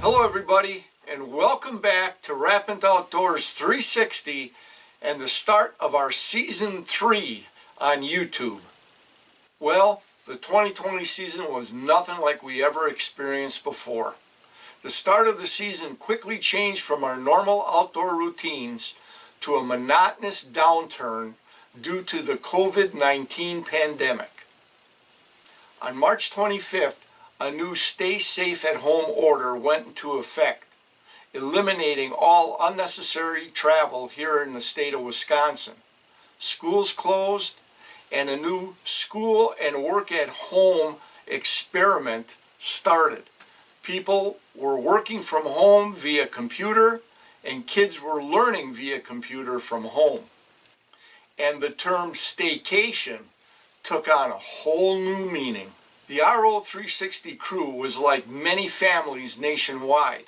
Hello everybody, and welcome back to Rapid Outdoors 360 and the start of our Season 3 on YouTube. Well, the 2020 season was nothing like we ever experienced before. The start of the season quickly changed from our normal outdoor routines to a monotonous downturn due to the COVID-19 pandemic. On March 25th, a new stay safe at home order went into effect, eliminating all unnecessary travel here in the state of Wisconsin. Schools closed, and a new school and work at home experiment started. People were working from home via computer, and kids were learning via computer from home. And the term staycation took on a whole new meaning. The RO360 crew was like many families nationwide,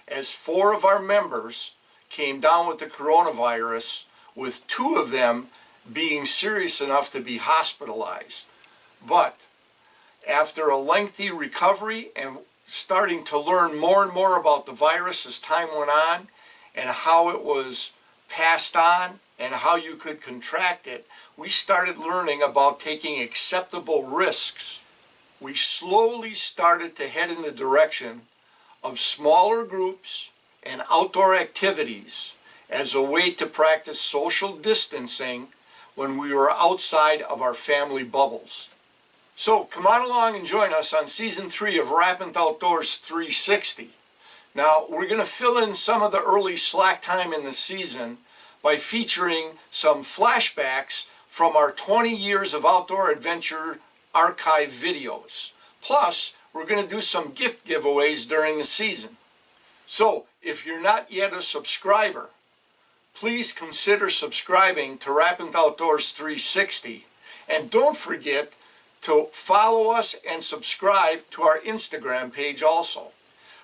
as 4 of our members came down with the coronavirus, with 2 of them being serious enough to be hospitalized. But after a lengthy recovery and starting to learn more and more about the virus as time went on, and how it was passed on, and how you could contract it, we started learning about taking acceptable risks. We slowly started to head in the direction of smaller groups and outdoor activities as a way to practice social distancing when we were outside of our family bubbles. So come on along and join us on Season 3 of Rapid Outdoors 360. Now, we're going to fill in some of the early slack time in the season by featuring some flashbacks from our 20 years of outdoor adventure archive videos. Plus, we're going to do some gift giveaways during the season. So, if you're not yet a subscriber, please consider subscribing to Rapid Outdoors 360. And don't forget to follow us and subscribe to our Instagram page also.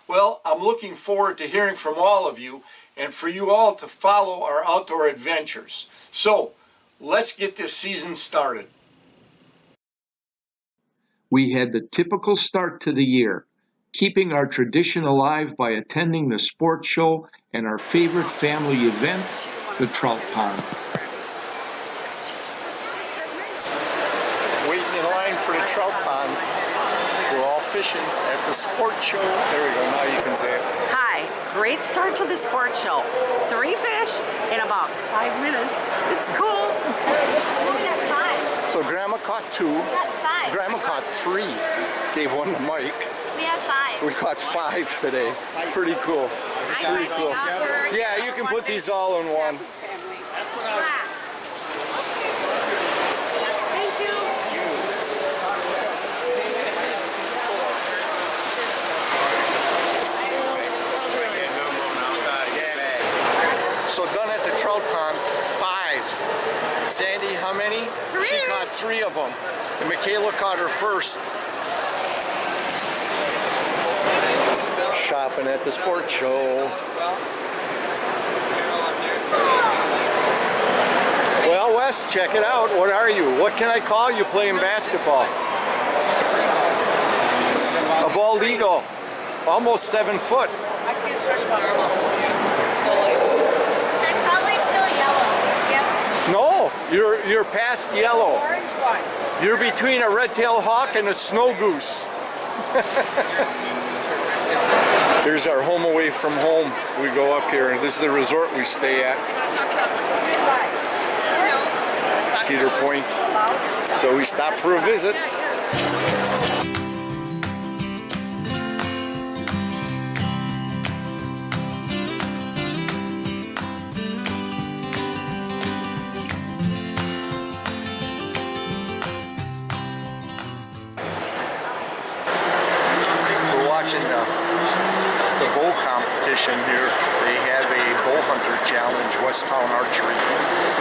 Well, I'm looking forward to hearing from all of you and for you all to follow our outdoor adventures. So, let's get this season started. We had the typical start to the year, keeping our tradition alive by attending the sports show and our favorite family event, the trout pond. Waiting in line for the trout pond. We're all fishing at the sports show. There we go, now you can say it. Hi, great start to the sports show. 3 fish in about 5 minutes. It's cool. So Grandma caught 2. We got 5. Grandma caught 3. Gave 1 to Mike. We have 5. We caught 5 today. Pretty cool. Pretty cool. Yeah, you can put these all in one. Thank you. So done at the trout pond, 5. Sandy, how many? 3. She caught 3 of them. And Michaela caught her first. Shopping at the sports show. Well, Wes, check it out. What are you? What can I call you playing basketball? A bald eagle. Almost 7 foot. I can't stretch my arm off of you. It's still like... I'm probably still yellow. Yep. No, you're past yellow. Orange one. You're between a red-tailed hawk and a snow goose. Here's our home away from home. We go up here, and this is the resort we stay at. Cedar Point. So we stopped for a visit. Watching the bow competition here. They have a bow hunter challenge, Westtown Archery.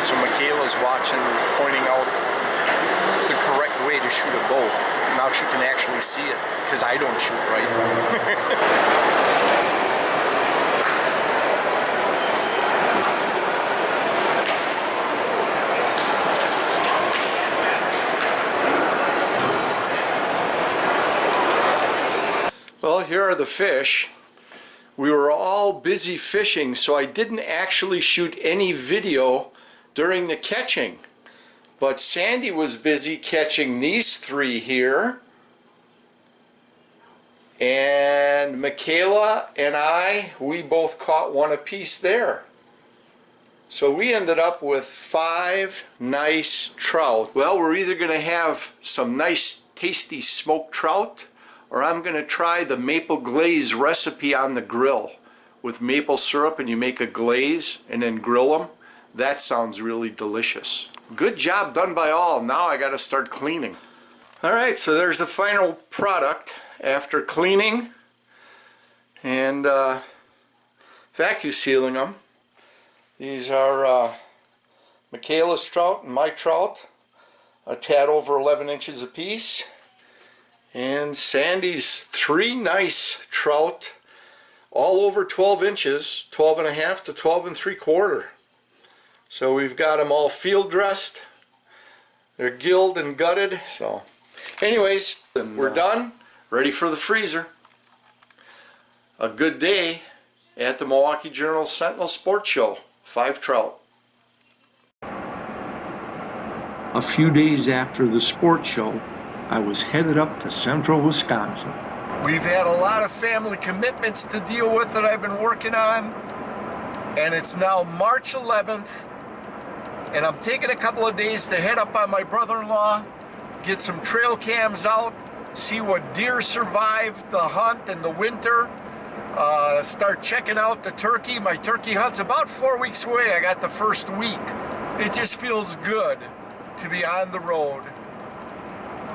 So Michaela's watching, pointing out the correct way to shoot a bow. Now she can actually see it, because I don't shoot right. Well, here are the fish. we were all busy fishing, so I didn't actually shoot any video during the catching. But Sandy was busy catching these three here. And Michaela and we both caught one apiece there. So we ended up with 5 nice trout. Well, we're either going to have some nice tasty smoked trout, or I'm going to try the maple glaze recipe on the grill with maple syrup, and you make a glaze and then grill them. That sounds really delicious. Good job done by all. Now I got to start cleaning. Alright, so there's the final product after cleaning and vacuum sealing them. These are Michaela's trout and my trout, a tad over 11 inches apiece, and Sandy's 3 nice trout, all over 12 inches, 12 and a half to 12 and 3/4. So we've got them all field dressed. They're gilled and gutted. So anyways, we're done, ready for the freezer. A good day at the Milwaukee Journal Sentinel Sports Show. 5 trout. A few days after the sports show, I was headed up to central Wisconsin. We've had a lot of family commitments to deal with that I've been working on, and it's now March 11th, and I'm taking a couple of days to head up on my brother-in-law, get some trail cams out, see what deer survived the hunt in the winter, start checking out the turkey. My turkey hunt's about 4 weeks away. I got the first week. It just feels good to be on the road,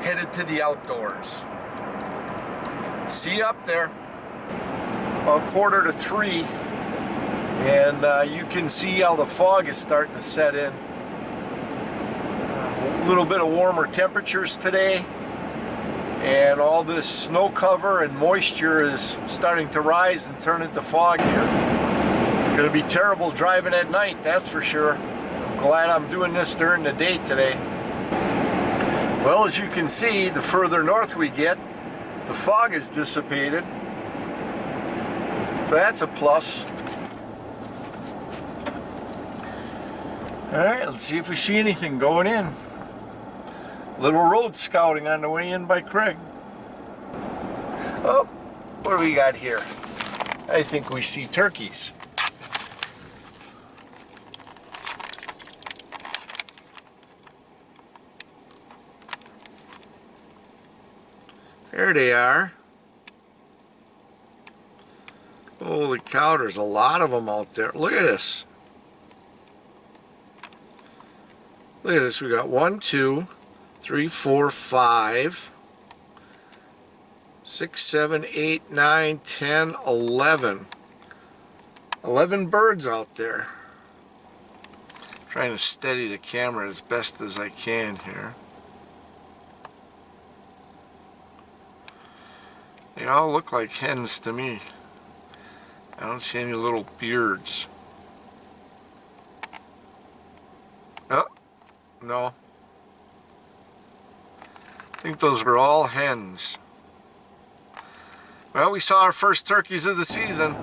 headed to the outdoors. See you up there. About 2:45, and you can see how the fog is starting to set in. A little bit of warmer temperatures today, and all this snow cover and moisture is starting to rise and turn into fog here. Gonna be terrible driving at night, that's for sure. I'm glad I'm doing this during the day today. Well, as you can see, the further north we get, the fog is dissipated. So that's a plus. Alright, let's see if we see anything going in. Little road scouting on the way in by Craig. Oh, what do we got here? I think we see turkeys. There they are. Holy cow, there's a lot of them out there. Look at this. Look at this. We got 1, 2, 3, 4, 5, 6, 7, 8, 9, 10, 11. 11 birds out there. Trying to steady the camera as best as I can here. They all look like hens to me. I don't see any little beards. Oh, no. I think those are all hens. Well, we saw our first turkeys of the season.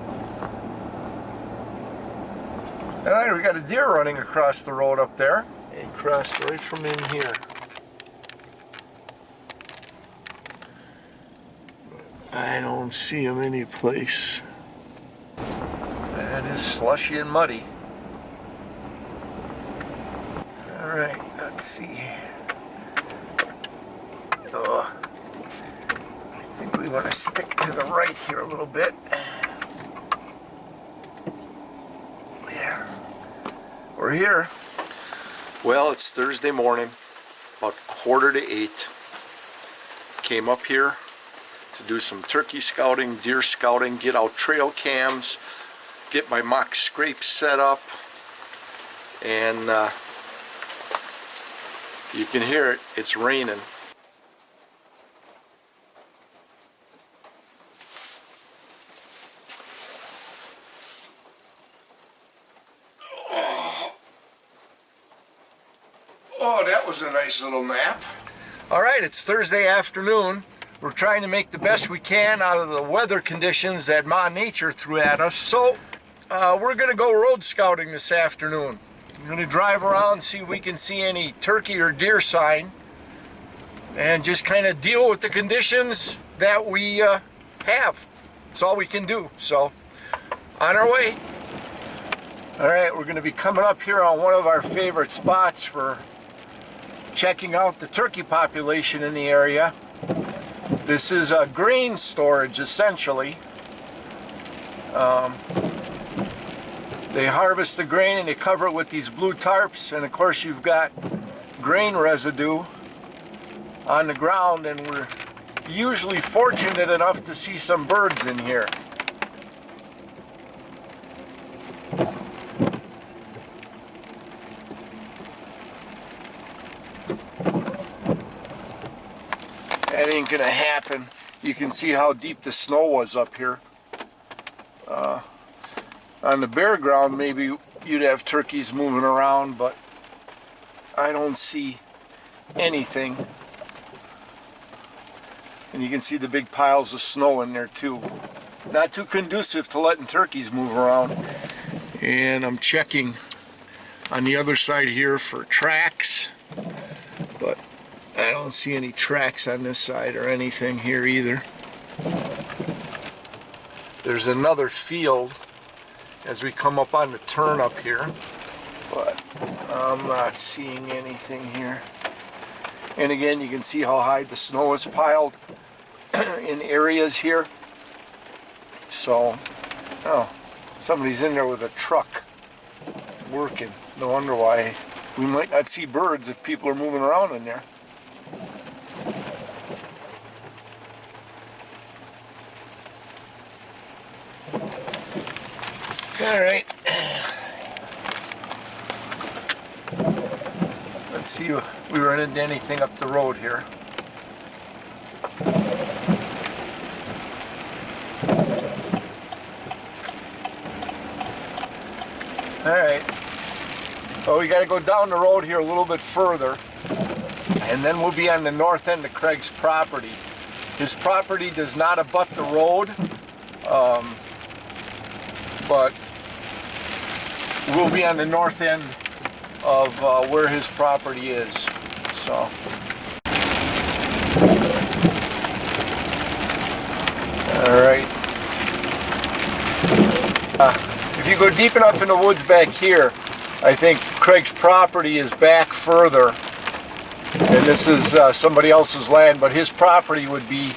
Alright, we got a deer running across the road up there. He crossed right from in here. I don't see him any place. That is slushy and muddy. Alright, let's see. Oh, I think we want to stick to the right here a little bit. There. We're here. Well, it's Thursday morning, about 7:45. Came up here to do some turkey scouting, deer scouting, get out trail cams, get my mock scrape set up, and you can hear it, it's raining. Oh, that was a nice little nap. All right, it's Thursday afternoon. We're trying to make the best we can out of the weather conditions that Ma Nature threw at us. So we're gonna go road scouting this afternoon. We're gonna drive around and see if we can see any turkey or deer sign and just kind of deal with the conditions that we have. That's all we can do. So on our way. All right, we're gonna be coming up here on one of our favorite spots for checking out the turkey population in the area. This is a grain storage, essentially. They harvest the grain and they cover it with these blue tarps, and of course you've got grain residue on the ground, and we're usually fortunate enough to see some birds in here. That ain't gonna happen. You can see how deep the snow was up here. On the bare ground, maybe you'd have turkeys moving around, but I don't see anything. And you can see the big piles of snow in there too. Not too conducive to letting turkeys move around. And I'm checking on the other side here for tracks, but I don't see any tracks on this side or anything here either. There's another field as we come up on the turn up here, but I'm not seeing anything here. And again, you can see how high the snow is piled in areas here. So, oh, somebody's in there with a truck working. No wonder why we might not see birds if people are moving around in there. All right. Let's see if we run into anything up the road here. All right. Well, we got to go down the road here a little bit further, and then we'll be on the north end of Craig's property. His property does not abut the road, but we'll be on the north end of where his property is. So, all right. If you go deep enough in the woods back here, I think Craig's property is back further, and this is somebody else's land, but his property would be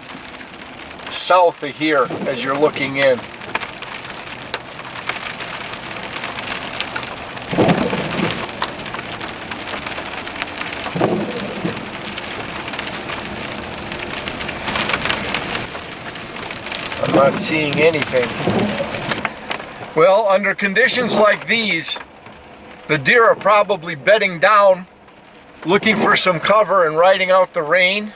south of here as you're looking in. I'm not seeing anything. Well, under conditions like these, the deer are probably bedding down, looking for some cover and riding out the rain.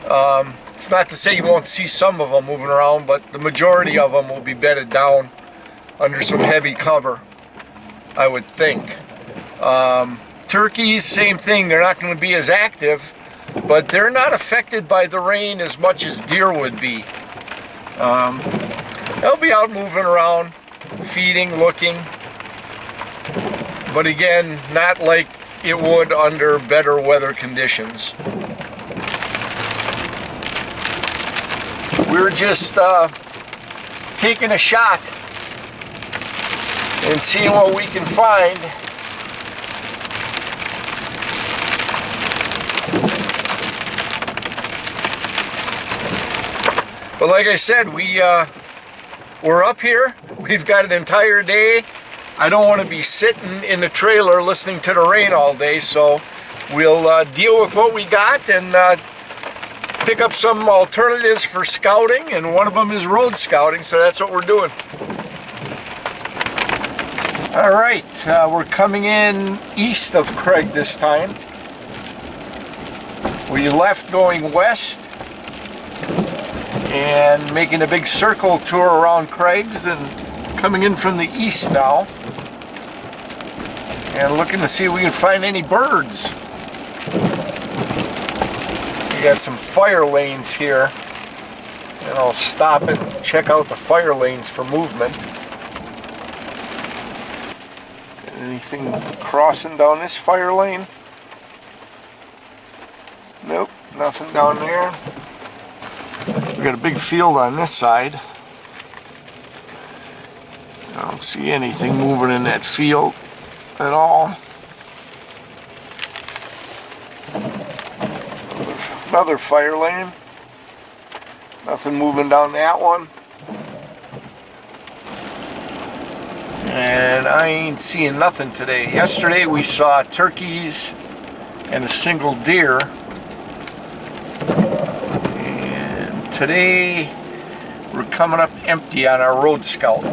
It's not to say you won't see some of them moving around, but the majority of them will be bedded down under some heavy cover, I would think. Turkeys, same thing. They're not going to be as active, but they're not affected by the rain as much as deer would be. They'll be out moving around, feeding, looking, but again, not like it would under better weather conditions. We're just taking a shot and seeing what we can find. But like I said, we're up here. We've got an entire day. I don't want to be sitting in the trailer listening to the rain all day, so we'll deal with what we got and pick up some alternatives for scouting, and one of them is road scouting, so that's what we're doing. All right, we're coming in east of Craig this time. We left going west and making a big circle tour around Craig's and coming in from the east now and looking to see if we can find any birds. We got some fire lanes here, and I'll stop and check out the fire lanes for movement. Anything crossing down this fire lane? Nope, nothing down there. We got a big field on this side. I don't see anything moving in that field at all. Another fire lane. Nothing moving down that one. And I ain't seeing nothing today. Yesterday we saw turkeys and a single deer. And today we're coming up empty on our road scout.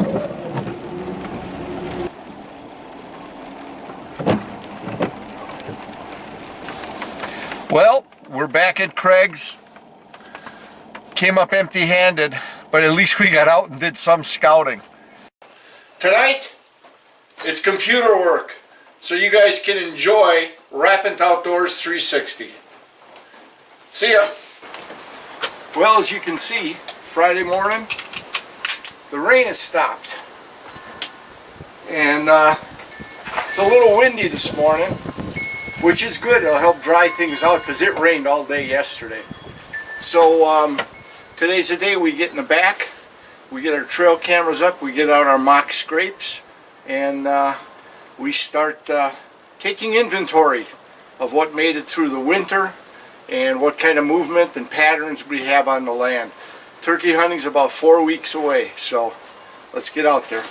Well, we're back at Craig's. Came up empty-handed, but at least we got out and did some scouting. Tonight, it's computer work, so you guys can enjoy Rappin' Outdoors 360. See ya! Well, as you can see, Friday morning, the rain has stopped. And it's a little windy this morning, which is good. It'll help dry things out because it rained all day yesterday. So today's the day we get in the back. We get our trail cameras up, we get out our mock scrapes, and we start taking inventory of what made it through the winter and what kind of movement and patterns we have on the land. Turkey hunting's about 4 weeks away, so let's get out there.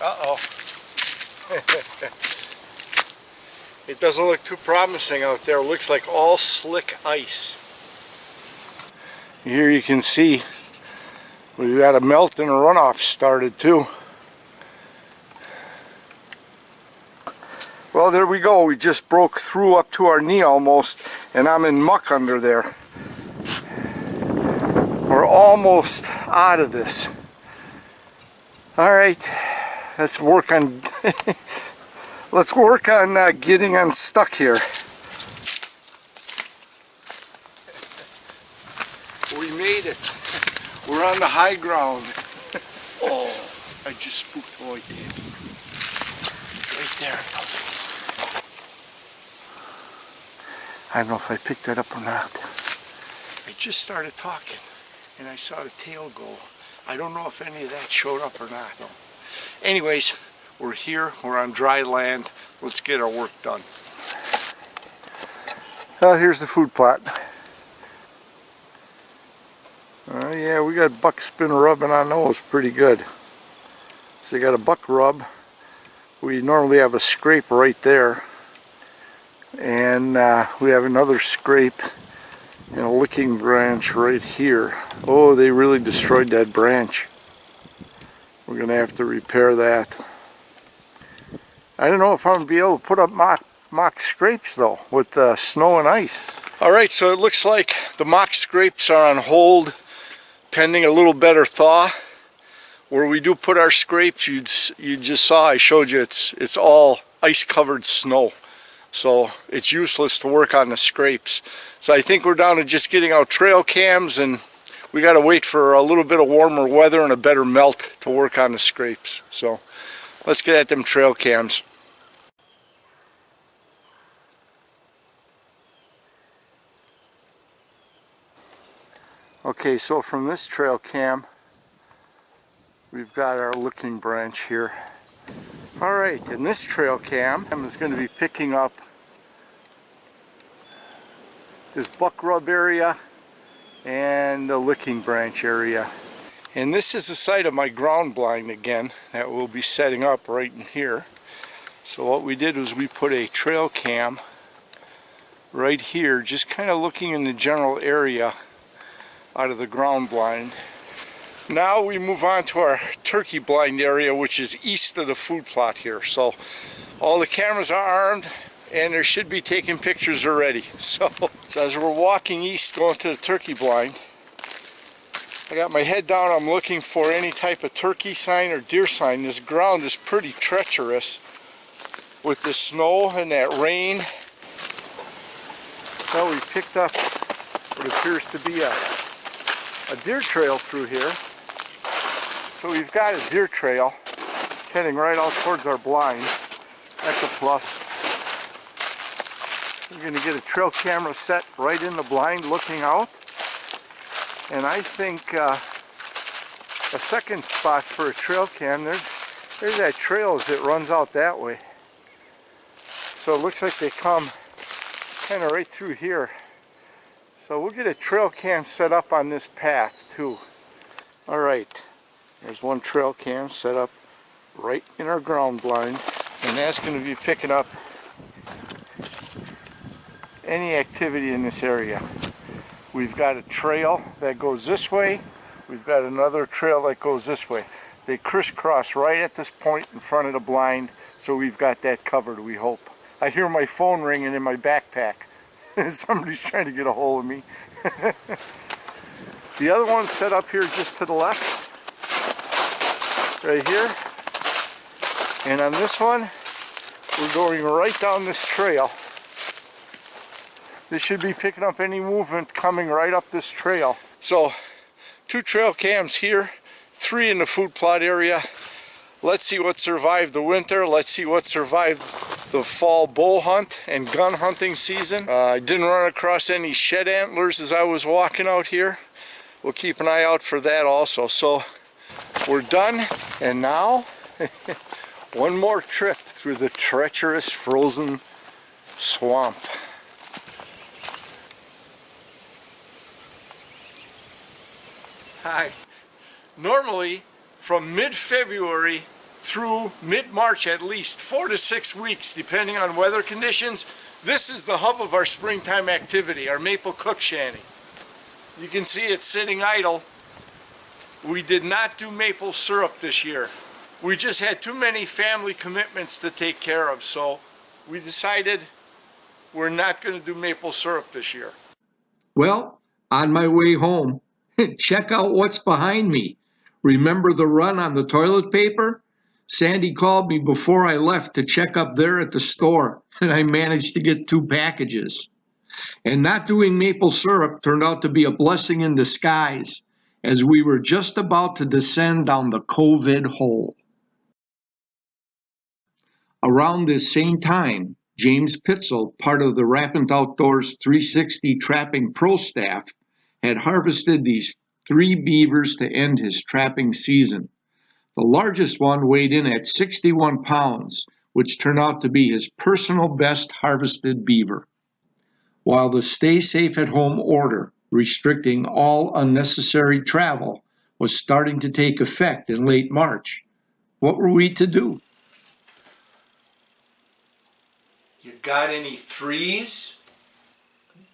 Uh-oh. It doesn't look too promising out there. It looks like all slick ice. Here you can see we've got a melt and a runoff started too. Well, there we go. We just broke through up to our knee almost, and I'm in muck under there. We're almost out of this. All right, let's work on getting unstuck here. We made it. We're on the high ground. Oh, I just spooked the white tabby. Right there. I don't know if I picked that up or not. I just started talking and I saw the tail go. I don't know if any of that showed up or not. Anyways, we're here. We're on dry land. Let's get our work done. Here's the food plot. Yeah, we got buck spin rubbing on those pretty good. So you got a buck rub. We normally have a scrape right there. And we have another scrape and a licking branch right here. Oh, they really destroyed that branch. We're going to have to repair that. I don't know if I'm going to be able to put up mock scrapes though with snow and ice. Alright, so it looks like the mock scrapes are on hold pending a little better thaw. Where we do put our scrapes, you just saw, I showed you, it's all ice covered snow. So it's useless to work on the scrapes. So I think we're down to just getting out trail cams, and we got to wait for a little bit of warmer weather and a better melt to work on the scrapes. So let's get at them trail cams. Okay, so from this trail cam, we've got our looking branch here. Alright, and this trail cam is going to be picking up this buck rub area and the licking branch area. And this is the site of my ground blind again that we'll be setting up right in here. So what we did was we put a trail cam right here, just kind of looking in the general area out of the ground blind. Now we move on to our turkey blind area, which is east of the food plot here. So all the cameras are armed and they should be taking pictures already. So as we're walking east going to the turkey blind, I got my head down, I'm looking for any type of turkey sign or deer sign. This ground is pretty treacherous with the snow and that rain. Well, we picked up what appears to be a deer trail through here. So we've got a deer trail heading right out towards our blind. That's a plus. We're going to get a trail camera set right in the blind looking out. And I think a second spot for a trail cam, there's that trail as it runs out that way. So it looks like they come kind of right through here. So we'll get a trail cam set up on this path too. Alright, there's one trail cam set up right in our ground blind. And that's going to be picking up any activity in this area. We've got a trail that goes this way. We've got another trail that goes this way. They crisscross right at this point in front of the blind, so we've got that covered, we hope. I hear my phone ringing in my backpack. Somebody's trying to get a hold of me. The other one's set up here just to the left, right here. And on this one, we're going right down this trail. This should be picking up any movement coming right up this trail. So, 2 trail cams here, 3 in the food plot area. Let's see what survived the winter. Let's see what survived the fall bow hunt and gun hunting season. I didn't run across any shed antlers as I was walking out here. We'll keep an eye out for that also. So, we're done. And now, one more trip through the treacherous frozen swamp. Hi. Normally, from mid-February through mid-March at least, 4 to 6 weeks, depending on weather conditions, this is the hub of our springtime activity, our maple cook shanty. You can see it's sitting idle. We did not do maple syrup this year. We just had too many family commitments to take care of, so we decided we're not going to do maple syrup this year. Well, on my way home, check out what's behind me. Remember the run on the toilet paper? Sandy called me before I left to check up there at the store, and I managed to get 2 packages. And not doing maple syrup turned out to be a blessing in disguise, as we were just about to descend down the COVID hole. Around this same time, James Pitzel, part of the Rapid Outdoors 360 Trapping Pro staff, had harvested these 3 beavers to end his trapping season. The largest one weighed in at 61 pounds, which turned out to be his personal best harvested beaver. While the Stay Safe at Home order restricting all unnecessary travel was starting to take effect in late March, what were we to do? You got any 3s?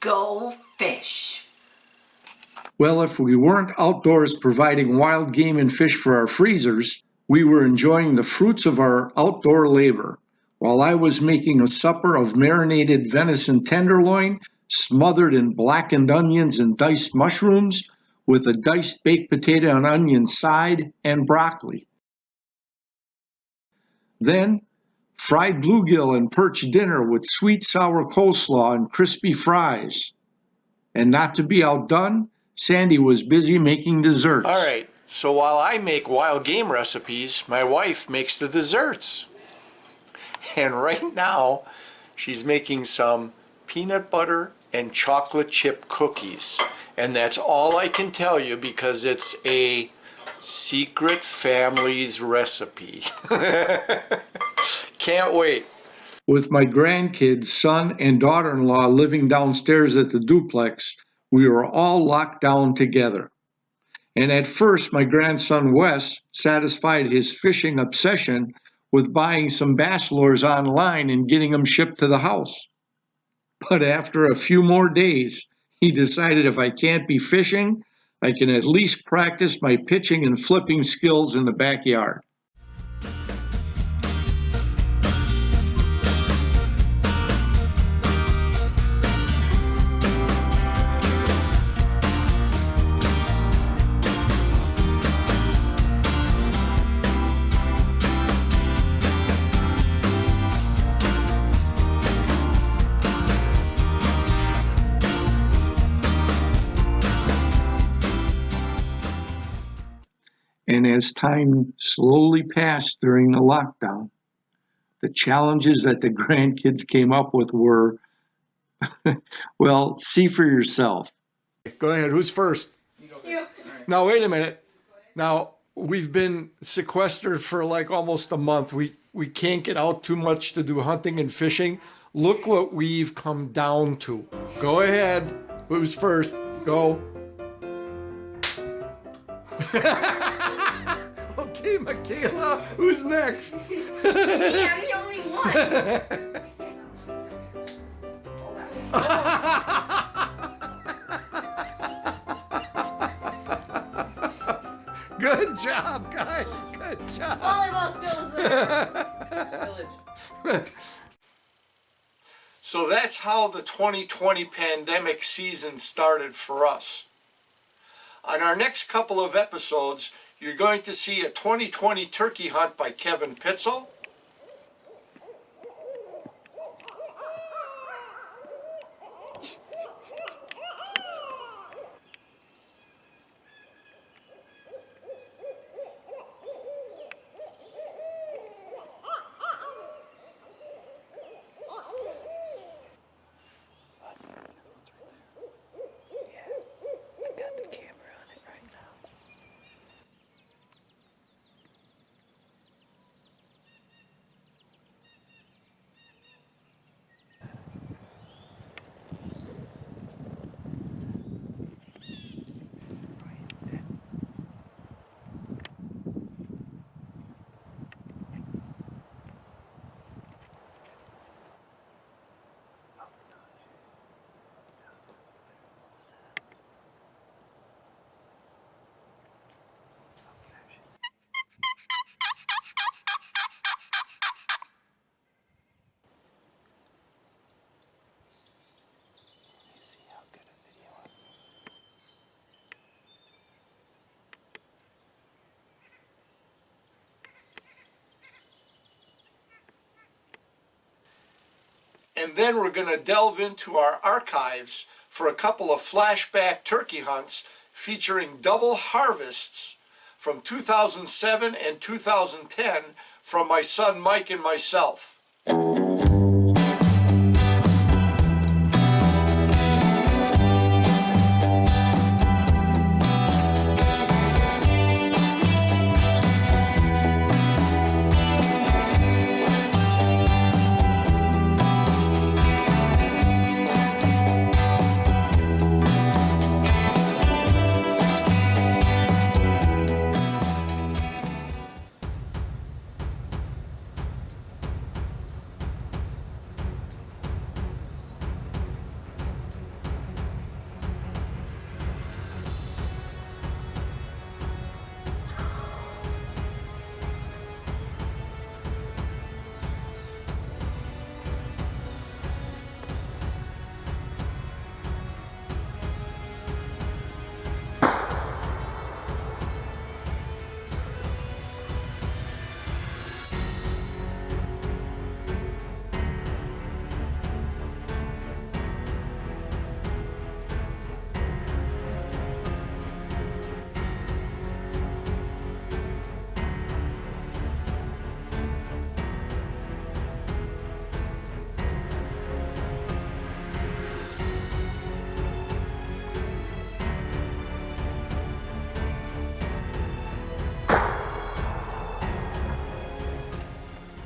Go fish. Well, if we weren't outdoors providing wild game and fish for our freezers, we were enjoying the fruits of our outdoor labor, while I was making a supper of marinated venison tenderloin, smothered in blackened onions and diced mushrooms, with a diced baked potato and onion side and broccoli. Then, fried bluegill and perch dinner with sweet sour coleslaw and crispy fries. And not to be outdone, Sandy was busy making desserts. All right, so while I make wild game recipes, my wife makes the desserts. And right now, she's making some peanut butter and chocolate chip cookies. And that's all I can tell you because it's a secret family's recipe. Can't wait. With my grandkids, son, and daughter-in-law living downstairs at the duplex, we were all locked down together. And at first, my grandson Wes satisfied his fishing obsession with buying some bass lures online and getting them shipped to the house. But after a few more days, he decided if I can't be fishing, I can at least practice my pitching and flipping skills in the backyard. And as time slowly passed during the lockdown, the challenges that the grandkids came up with were, well, see for yourself. Go ahead. Who's first? You. Now, wait a minute. Now, we've been sequestered for like almost a month. We can't get out too much to do hunting and fishing. Look what we've come down to. Go ahead. Who's first? Go. Okay, Michaela. Who's next? Me, I'm the only one. Good job, guys. Good job. Volleyball skills. So that's how the 2020 pandemic season started for us. On our next couple of episodes, you're going to see a 2020 turkey hunt by Kevin Pitzel, and then we're going to delve into our archives for a couple of flashback turkey hunts featuring double harvests from 2007 and 2010 from my son Mike and myself.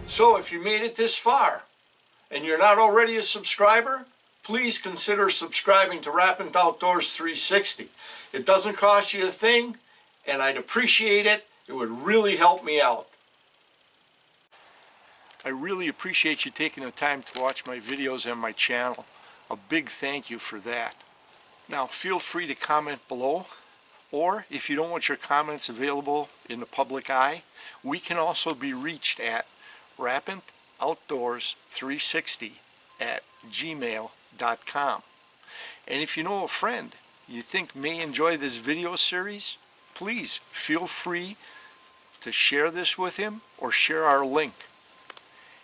So if you made it this far and you're not already a subscriber, please consider subscribing to Rappin' Outdoors 360. It doesn't cost you a thing, and I'd appreciate it. It would really help me out. I really appreciate you taking the time to watch my videos on my channel. A big thank you for that. Now feel free to comment below, or if you don't want your comments available in the public eye, we can also be reached at rappintoutdoors360@gmail.com. And if you know a friend you think may enjoy this video series, please feel free to share this with him or share our link.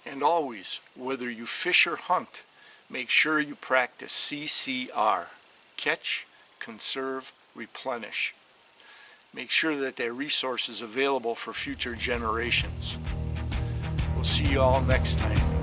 And always, whether you fish or hunt, make sure you practice CCR. Catch, conserve, replenish. make sure that that resource is available for future generations. We'll see you all next time.